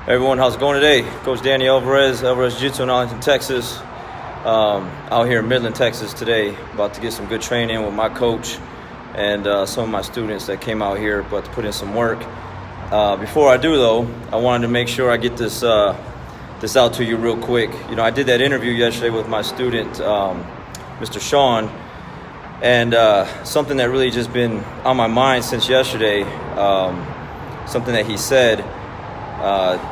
Hey everyone, how's it going today? Coach Danny Alvarez, Jiu-Jitsu in Arlington, Texas. Out here in Midland, Texas today, about to get some good training with my coach and some of my students that came out here, about to put in some work. Before I do though, I wanted to make sure I get this out to you real quick. You know, I did that interview yesterday with my student, Mr. Sean, and something that really just been on my mind since yesterday, something that he said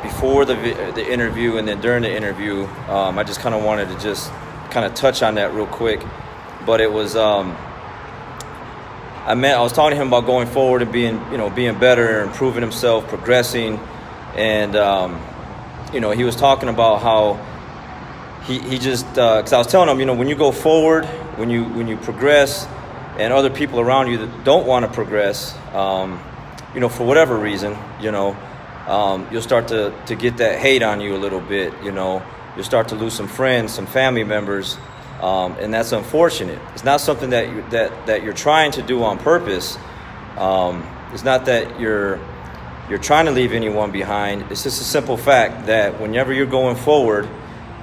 before the interview and then during the interview. I just kind of wanted to just kind of touch on that real quick. But it was I was talking to him about going forward and being better, improving himself, progressing, and he was talking about how he just because I was telling him, when you go forward, when you progress, and other people around you that don't want to progress, for whatever reason, you'll start to get that hate on you a little bit. You'll start to lose some friends, some family members, and that's unfortunate. It's not something that you're trying to do on purpose. It's not that you're trying to leave anyone behind. It's just a simple fact that whenever you're going forward,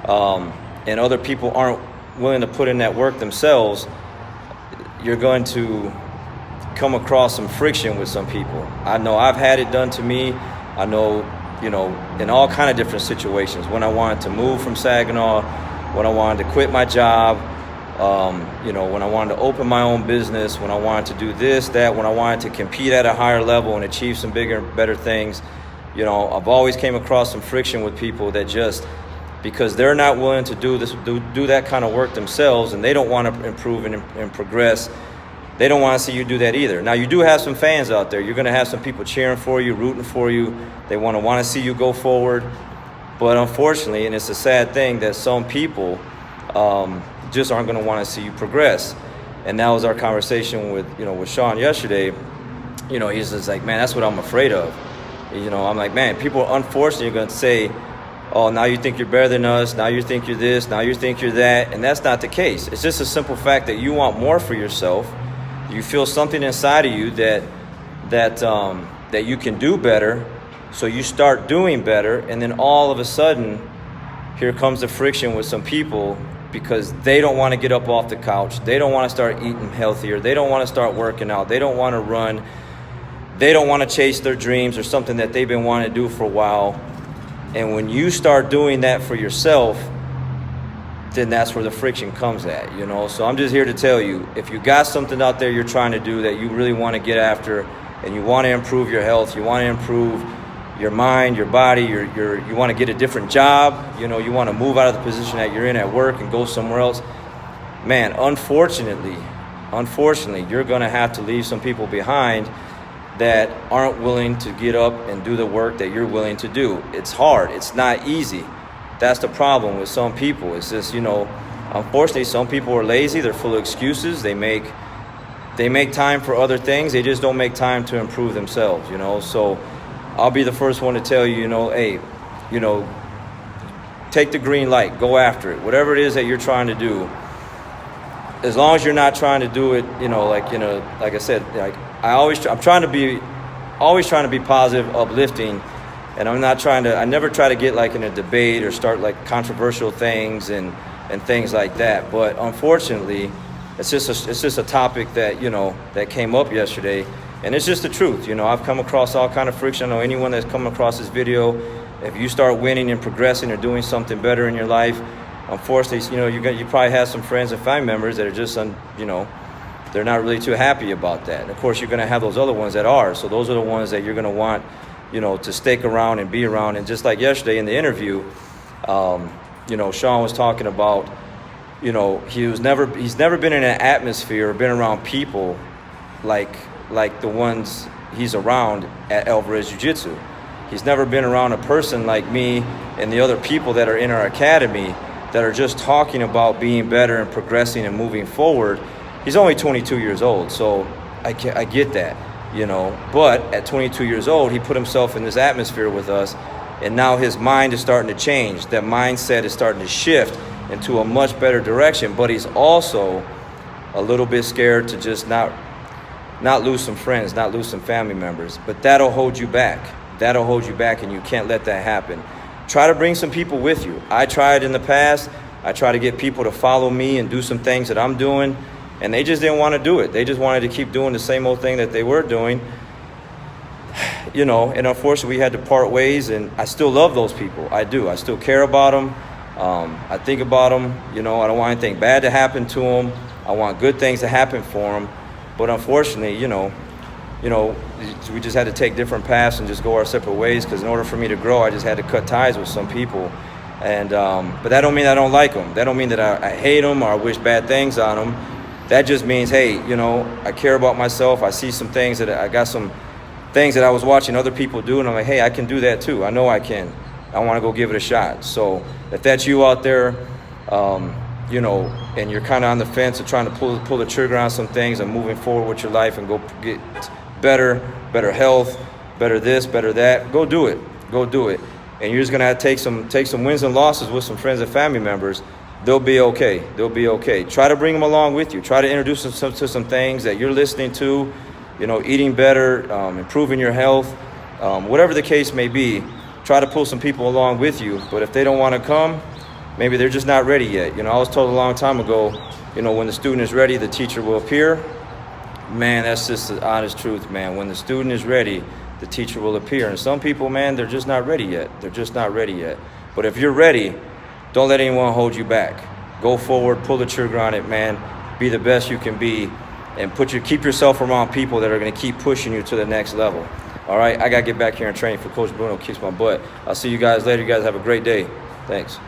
and other people aren't willing to put in that work themselves, you're going to come across some friction with some people. I know I've had it done to me. I know, in all kind of different situations. When I wanted to move from Saginaw, when I wanted to quit my job, when I wanted to open my own business, when I wanted to do this, that, when I wanted to compete at a higher level and achieve some bigger, better things, I've always came across some friction with people that just, because they're not willing to do that kind of work themselves, and they don't want to improve and progress, they don't want to see you do that either. Now, you do have some fans out there. You're going to have some people cheering for you, rooting for you. They want to see you go forward. But unfortunately, and it's a sad thing, that some people just aren't going to want to see you progress. And that was our conversation with Sean yesterday. He's just like, man, that's what I'm afraid of. I'm like, man, people unfortunately are going to say, oh, now you think you're better than us. Now you think you're this. Now you think you're that. And that's not the case. It's just a simple fact that you want more for yourself. You feel something inside of you that you can do better, so you start doing better, and then all of a sudden, here comes the friction with some people because they don't want to get up off the couch. They don't want to start eating healthier. They don't want to start working out. They don't want to run. They don't want to chase their dreams or something that they've been wanting to do for a while. And when you start doing that for yourself, then that's where the friction comes at, So I'm just here to tell you, if you got something out there you're trying to do that you really want to get after, and you want to improve your health, you want to improve your mind, your body, you want to get a different job, you want to move out of the position that you're in at work and go somewhere else, man, unfortunately, you're going to have to leave some people behind that aren't willing to get up and do the work that you're willing to do. It's hard. It's not easy. That's the problem with some people. It's just, unfortunately, some people are lazy. They're full of excuses. They make time for other things. They just don't make time to improve themselves, So I'll be the first one to tell you, hey, take the green light. Go after it. Whatever it is that you're trying to do, as long as you're not trying to do it, like I said, like I'm trying to be positive, uplifting. And I never try to get like in a debate or start like controversial things and things like that. But unfortunately, it's just a topic that, that came up yesterday. And it's just the truth. I've come across all kind of friction. I know anyone that's come across this video, if you start winning and progressing or doing something better in your life, unfortunately, you probably have some friends and family members that are just, they're not really too happy about that. And of course, you're going to have those other ones that are. So those are the ones that you're going to want, to stick around and be around. And just like yesterday in the interview, Sean was talking about, he's never been in an atmosphere or been around people like the ones he's around at Alvarez Jiu-Jitsu. He's never been around a person like me and the other people that are in our academy that are just talking about being better and progressing and moving forward. He's only 22 years old, so I get that. But at 22 years old, he put himself in this atmosphere with us, and now his mind is starting to change. That mindset is starting to shift into a much better direction, but he's also a little bit scared to just not lose some friends, not lose some family members. But that'll hold you back. that'll hold you back, and you can't let that happen. Try to bring some people with you. I tried in the past. I try to get people to follow me and do some things that I'm doing, and they just didn't want to do it. They just wanted to keep doing the same old thing that they were doing. You know, and unfortunately we had to part ways, and I still love those people. I do. I still care about them. I think about them. You know, I don't want anything bad to happen to them. I want good things to happen for them. But unfortunately, you know, we just had to take different paths and just go our separate ways, because in order for me to grow, I just had to cut ties with some people. And but that don't mean I don't like them. That don't mean that I hate them or I wish bad things on them. That just means, hey, you know, I care about myself. I see some things that I got some things that I was watching other people do, and I'm like, hey, I can do that too. I know I can. I want to go give it a shot. So if that's you out there, you know, and you're kind of on the fence and trying to pull the trigger on some things and moving forward with your life and go get better health, better this, better that, go do it. Go do it. And you're just gonna have to take some wins and losses with some friends and family members. They'll be okay. They'll be okay. Try to bring them along with you. Try to introduce them to some things that you're listening to. You know, eating better, improving your health, whatever the case may be. Try to pull some people along with you. But if they don't want to come, maybe they're just not ready yet. You know, I was told a long time ago, you know, when the student is ready, the teacher will appear. Man, that's just the honest truth, man. When the student is ready, the teacher will appear. And some people, man, they're just not ready yet. They're just not ready yet. But if you're ready, don't let anyone hold you back. Go forward, pull the trigger on it, man. Be the best you can be, and keep yourself around people that are going to keep pushing you to the next level. All right, I got to get back here and train for Coach Bruno. Kicks my butt. I'll see you guys later. You guys have a great day. Thanks.